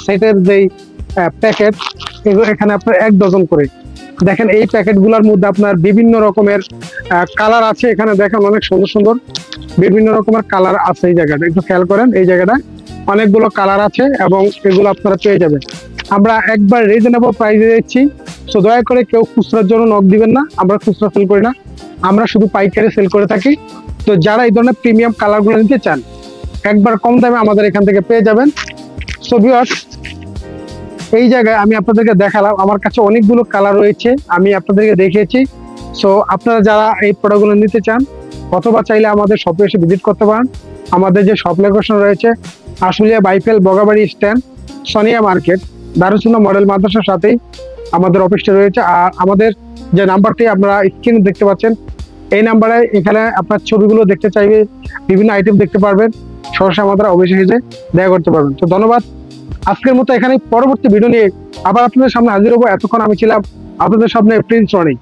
সেটের যেই প্যাকেট, এগুলো এখানে আপনার 1 ডজন করে। দেখেন এই প্যাকেটগুলোর মধ্যে আপনার বিভিন্ন রকমের কালার আছে। এখানে দেখেন অনেক সুন্দর সুন্দর বিভিন্ন রকমের কালার আছে। এই জায়গাটা একটু খেয়াল করেন, এই জায়গাটা অনেকগুলো কালার আছে এবং এগুলো আপনারা পেয়ে যাবেন। আমরা একবার রিজনেবল প্রাইসে দিচ্ছি। সো দয়া করে কেউ খুচরার জন্য নক দিবেন না, আমরা খুচরা সেল করি না, আমরা শুধু পাইকারি সেল করে থাকি। তো যারা এই ধরনের প্রিমিয়াম কালারগুলো নিতে চান একবার কম দামে আমাদের এখান থেকে পেয়ে যাবেন। সো ভিউয়ার্স, এই জায়গায় আমি আপনাদেরকে দেখালাম, আমার কাছে অনেকগুলো কালার রয়েছে, আমি আপনাদেরকে দেখিয়েছি। সো আপনারা যারা এই প্রোডাক্টগুলো নিতে চান অথবা চাইলে আমাদের শপে এসে ভিজিট করতে পারেন। আমাদের যে শপ লোকেশন রয়েছে Ashulia Baipail Bogabari stand, Sonia market, Darussunnah model মাদ্রাসার সাথেই আমাদের অফিসটা রয়েছে। আর আমাদের যে নাম্বারটি আপনারা স্ক্রিনে দেখতে পাচ্ছেন, এই নাম্বারে এখানে আপনার ছবিগুলো দেখতে চাইবে, বিভিন্ন আইটেম দেখতে পারবেন, সরাসরি আমাদের অফিসে এসে দেখা করতে পারবেন। তো ধন্যবাদ। আজকের মতো এখানে, পরবর্তী ভিডিও নিয়ে আবার আপনাদের সামনে হাজির হবো। এতক্ষণ আমি ছিলাম আপনাদের সামনে প্রিন্স রনি।